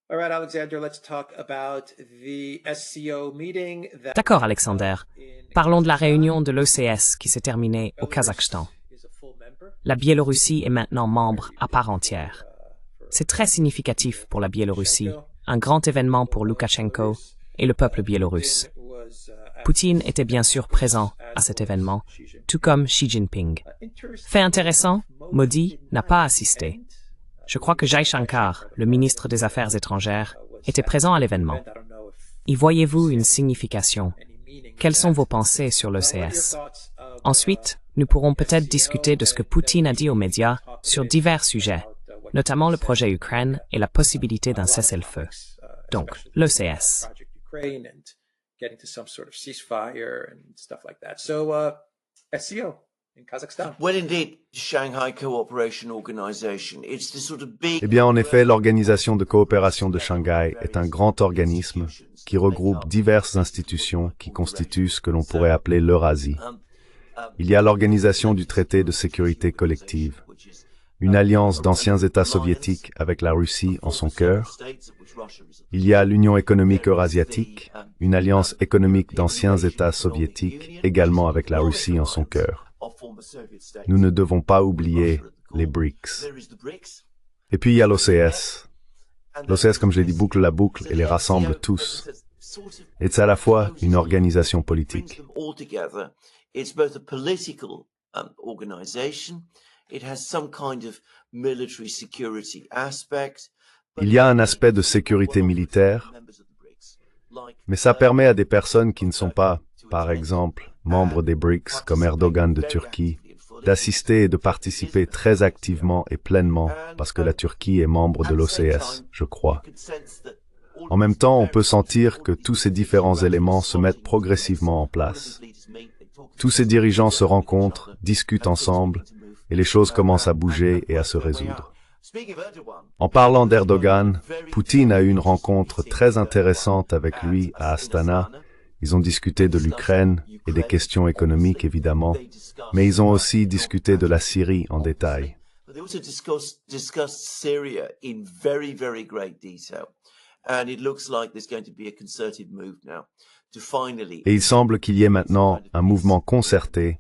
All right, Alexander, let's talk about the SCO meeting that D'accord, Alexander. in Parlons de la Kazakhstan. réunion de l'OCS qui s'est terminée au Kazakhstan. Is a full member. La Biélorussie est maintenant membre à part entière. C'est très significatif pour la Biélorussie, un grand événement pour Loukachenko et le peuple biélorusse. Poutine était bien sûr présent à cet événement, tout comme Xi Jinping. Fait intéressant, Modi n'a pas assisté. Je crois que Jai Shankar, le ministre des Affaires étrangères, était présent à l'événement. Y voyez-vous une signification? Quelles sont vos pensées sur l'OCS? Ensuite, nous pourrons peut-être discuter de ce que Poutine a dit aux médias sur divers sujets, notamment le projet Ukraine et la possibilité d'un cessez-le-feu. Donc, l'OCS. Getting to some sort of ceasefire and stuff like that. So, SCO in Kazakhstan. Well, indeed, Shanghai Cooperation Organization. It's the sort of big... Eh bien, en effet, l'Organisation de coopération de Shanghai est un grand organisme qui regroupe diverses institutions qui constituent ce que l'on pourrait appeler l'Eurasie. Il y a l'Organisation du traité de sécurité collective, une alliance d'anciens États soviétiques avec la Russie en son cœur. Il y a l'Union économique eurasiatique, une alliance économique d'anciens États soviétiques, également avec la Russie en son cœur. Nous ne devons pas oublier les BRICS. Et puis il y a l'OCS. L'OCS, comme je l'ai dit, boucle la boucle et les rassemble tous. Et c'est à la fois une organisation politique. It's both a political organization. It has some kind of military security aspect. Il y a un aspect de sécurité militaire, mais ça permet à des personnes qui ne sont pas, par exemple, membres des BRICS comme Erdogan de Turquie, d'assister et de participer très activement et pleinement parce que la Turquie est membre de l'OCS, je crois. En même temps, on peut sentir que tous ces différents éléments se mettent progressivement en place. Tous ces dirigeants se rencontrent, discutent ensemble, et les choses commencent à bouger et à se résoudre. En parlant d'Erdogan, Poutine a eu une rencontre très intéressante avec lui à Astana. Ils ont discuté de l'Ukraine et des questions économiques évidemment, mais ils ont aussi discuté de la Syrie en détail. Et il semble qu'il y ait maintenant un mouvement concerté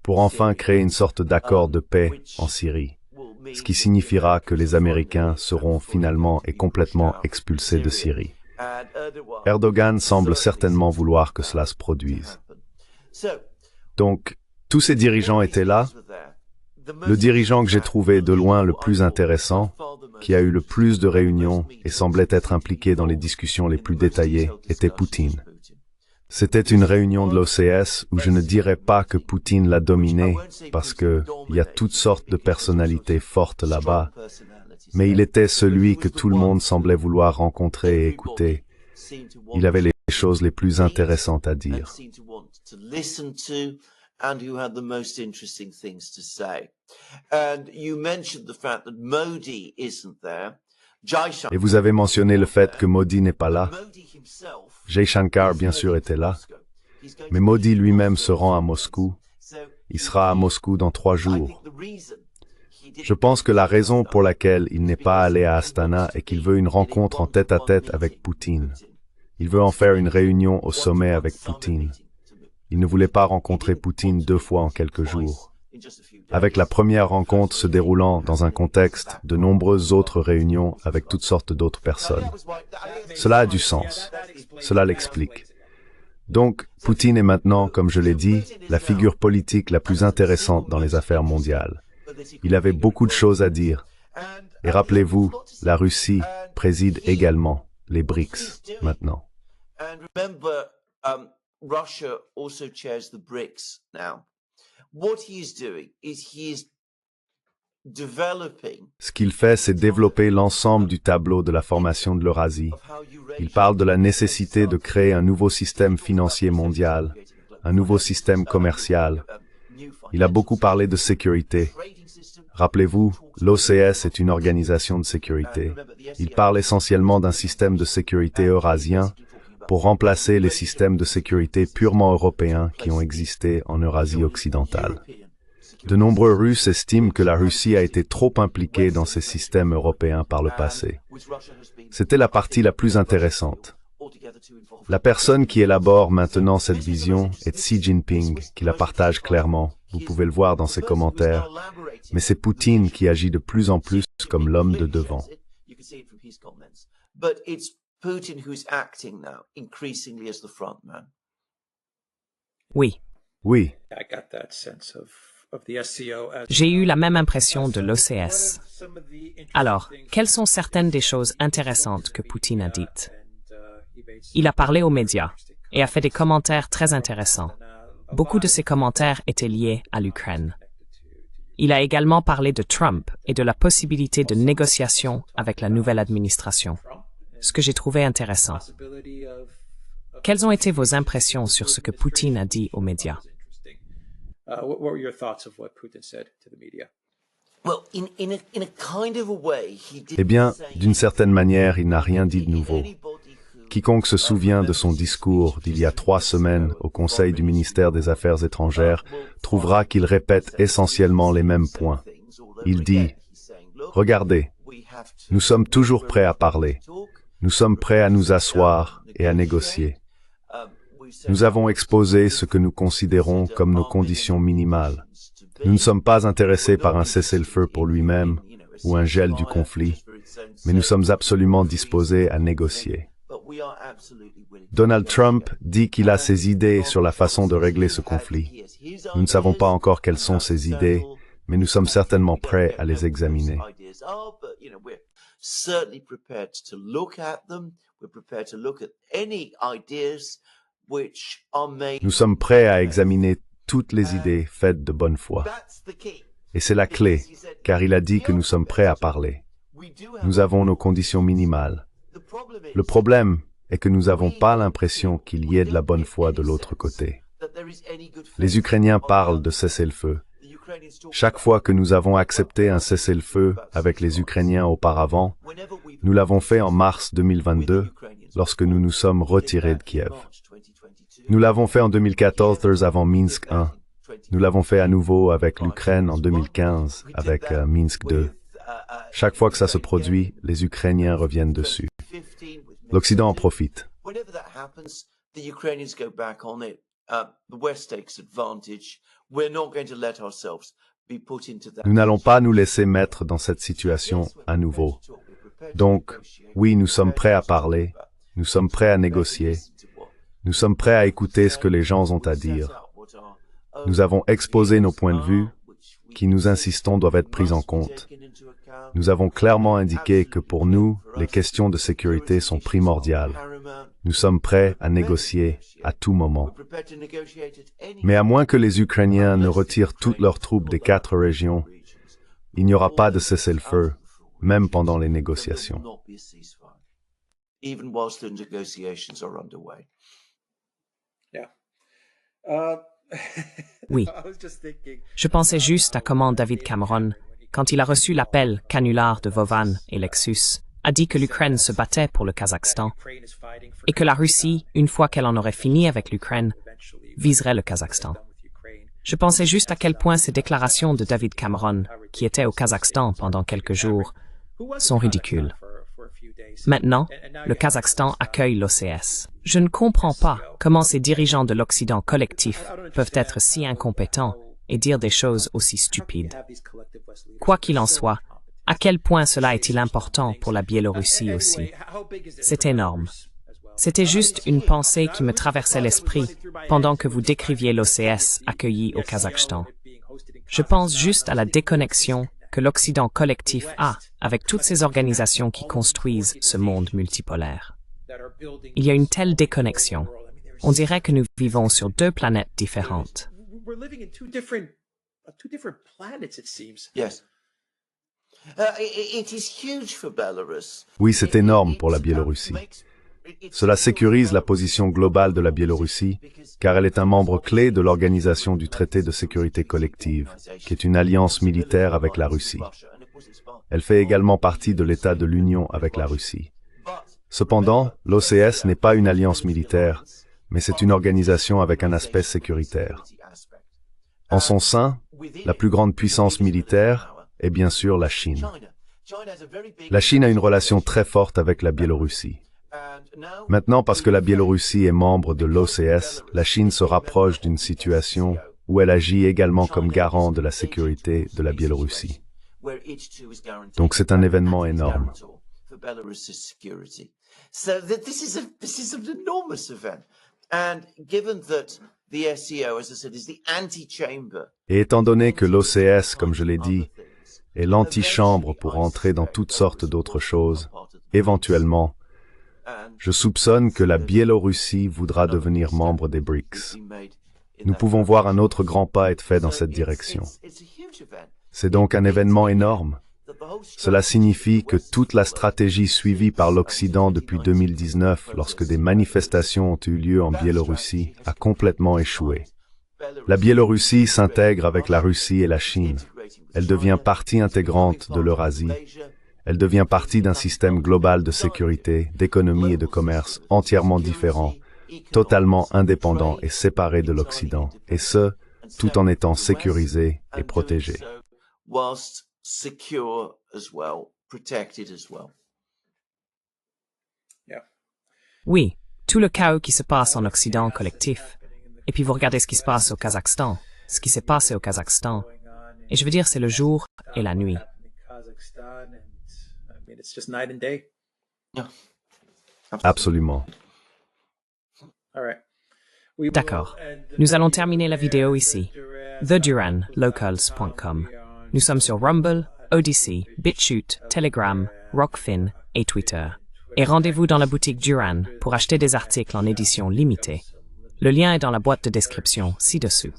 pour enfin créer une sorte d'accord de paix en Syrie, ce qui signifiera que les Américains seront finalement et complètement expulsés de Syrie. Erdogan semble certainement vouloir que cela se produise. Donc, tous ces dirigeants étaient là. Le dirigeant que j'ai trouvé de loin le plus intéressant, qui a eu le plus de réunions et semblait être impliqué dans les discussions les plus détaillées, était Poutine. C'était une réunion de l'OCS où je ne dirais pas que Poutine l'a dominé, parce que il y a toutes sortes de personnalités fortes là-bas, mais il était celui que tout le monde semblait vouloir rencontrer et écouter. Il avait les choses les plus intéressantes à dire. And who had the most interesting things to say. And you mentioned the fact that Modi isn't there. Et vous avez mentionné le fait que Modi n'est pas là. Jai Shankar, bien sûr, était là. Mais Modi lui-même se rend à Moscou. Il sera à Moscou dans 3 jours. Je pense que la raison pour laquelle il n'est pas allé à Astana est qu'il veut une rencontre en tête-à-tête avec Poutine. Il veut en faire une réunion au sommet avec Poutine. Il ne voulait pas rencontrer Poutine 2 fois en quelques jours. Avec la première rencontre se déroulant dans un contexte de nombreuses autres réunions avec toutes sortes d'autres personnes. Cela a du sens. Cela l'explique. Donc, Poutine est maintenant, comme je l'ai dit, la figure politique la plus intéressante dans les affaires mondiales. Il avait beaucoup de choses à dire. Et rappelez-vous, la Russie préside également les BRICS maintenant. Russia also chairs the BRICS now. What he is doing is he is developing. Ce qu'il fait, c'est développer l'ensemble du tableau de la formation de l'Eurasie. Il parle de la nécessité de créer un nouveau système financier mondial, un nouveau système commercial. Il a beaucoup parlé de sécurité. Rappelez-vous, l'OCS est une organisation de sécurité. Il parle essentiellement d'un système de sécurité eurasien pour remplacer les systèmes de sécurité purement européens qui ont existé en Eurasie occidentale. De nombreux Russes estiment que la Russie a été trop impliquée dans ces systèmes européens par le passé. C'était la partie la plus intéressante. La personne qui élabore maintenant cette vision est Xi Jinping, qui la partage clairement. Vous pouvez le voir dans ses commentaires. Mais c'est Poutine qui agit de plus en plus comme l'homme de devant. Oui. Oui. J'ai eu la même impression de l'OCS. Alors, quelles sont certaines des choses intéressantes que Poutine a dites? Il a parlé aux médias et a fait des commentaires très intéressants. Beaucoup de ces commentaires étaient liés à l'Ukraine. Il a également parlé de Trump et de la possibilité de négociation avec la nouvelle administration, ce que j'ai trouvé intéressant. Quelles ont été vos impressions sur ce que Poutine a dit aux médias? Eh bien, d'une certaine manière, il n'a rien dit de nouveau. Quiconque se souvient de son discours d'il y a 3 semaines au Conseil du ministère des Affaires étrangères trouvera qu'il répète essentiellement les mêmes points. Il dit « Regardez, nous sommes toujours prêts à parler. Nous sommes prêts à nous asseoir et à négocier. Nous avons exposé ce que nous considérons comme nos conditions minimales. Nous ne sommes pas intéressés par un cessez-le-feu pour lui-même ou un gel du conflit, mais nous sommes absolument disposés à négocier. » Donald Trump dit qu'il a ses idées sur la façon de régler ce conflit. Nous ne savons pas encore quelles sont ces idées, mais nous sommes certainement prêts à les examiner. Nous sommes prêts à examiner toutes les idées faites de bonne foi. Et c'est la clé, car il a dit que nous sommes prêts à parler. Nous avons nos conditions minimales. Le problème est que nous n'avons pas l'impression qu'il y ait de la bonne foi de l'autre côté. Les Ukrainiens parlent de cessez-le-feu. Chaque fois que nous avons accepté un cessez-le-feu avec les Ukrainiens auparavant, nous l'avons fait en mars 2022, lorsque nous nous sommes retirés de Kiev. Nous l'avons fait en 2014 avant Minsk I. Nous l'avons fait à nouveau avec l'Ukraine en 2015, avec Minsk II. Chaque fois que ça se produit, les Ukrainiens reviennent dessus. L'Occident en profite. Nous n'allons pas nous laisser mettre dans cette situation à nouveau. Donc, oui, nous sommes prêts à parler, nous sommes prêts à négocier, nous sommes prêts à écouter ce que les gens ont à dire. Nous avons exposé nos points de vue, qui nous insistons doivent être pris en compte. Nous avons clairement indiqué que pour nous, les questions de sécurité sont primordiales. Nous sommes prêts à négocier à tout moment. Mais à moins que les Ukrainiens ne retirent toutes leurs troupes des 4 régions, il n'y aura pas de cessez-le-feu, même pendant les négociations. Oui. Je pensais juste à comment David Cameron, quand il a reçu l'appel canular de Vovan et Lexus, a dit que l'Ukraine se battait pour le Kazakhstan et que la Russie, une fois qu'elle en aurait fini avec l'Ukraine, viserait le Kazakhstan. Je pensais juste à quel point ces déclarations de David Cameron, qui était au Kazakhstan pendant quelques jours, sont ridicules. Maintenant, le Kazakhstan accueille l'OCS. Je ne comprends pas comment ces dirigeants de l'Occident collectif peuvent être si incompétents et dire des choses aussi stupides. Quoi qu'il en soit, à quel point cela est-il important pour la Biélorussie aussi? C'est énorme. C'était juste une pensée qui me traversait l'esprit pendant que vous décriviez l'OCS accueilli au Kazakhstan. Je pense juste à la déconnexion que l'Occident collectif a avec toutes ces organisations qui construisent ce monde multipolaire. Il y a une telle déconnexion. On dirait que nous vivons sur 2 planètes différentes. Oui, c'est énorme pour la Biélorussie. Cela sécurise la position globale de la Biélorussie, car elle est un membre clé de l'Organisation du Traité de sécurité collective, qui est une alliance militaire avec la Russie. Elle fait également partie de l'État de l'Union avec la Russie. Cependant, l'OCS n'est pas une alliance militaire, mais c'est une organisation avec un aspect sécuritaire. En son sein, La plus grande puissance militaire est bien sûr la Chine. La Chine a une relation très forte avec la Biélorussie. Maintenant, parce que la Biélorussie est membre de l'OCS, la Chine se rapproche d'une situation où elle agit également comme garant de la sécurité de la Biélorussie. Donc c'est un événement énorme. So this is an enormous event, and given that the SCO, as I said, is the anti-chamber. Et étant donné que l'OCS, comme je l'ai dit, est l'antichambre pour entrer dans toutes sortes d'autres choses, éventuellement, je soupçonne que la Biélorussie voudra devenir membre des BRICS. Nous pouvons voir un autre grand pas être fait dans cette direction. C'est donc un événement énorme. Cela signifie que toute la stratégie suivie par l'Occident depuis 2019, lorsque des manifestations ont eu lieu en Biélorussie, a complètement échoué. La Biélorussie s'intègre avec la Russie et la Chine. Elle devient partie intégrante de l'Eurasie. Elle devient partie d'un système global de sécurité, d'économie et de commerce entièrement différent, totalement indépendant et séparé de l'Occident, et ce, tout en étant sécurisé et protégé. Secure as well, protected as well. Yeah. Oui, tout le chaos qui se passe en Occident collectif. Et puis vous regardez ce qui se passe au Kazakhstan, ce qui s'est passé au Kazakhstan. Et je veux dire, c'est le jour et la nuit. Absolument. D'accord. Nous allons terminer la vidéo ici. TheDuranLocals.com. Nous sommes sur Rumble, Odyssey, BitChute, Telegram, Rockfin et Twitter. Et rendez-vous dans la boutique Duran pour acheter des articles en édition limitée. Le lien est dans la boîte de description ci-dessous.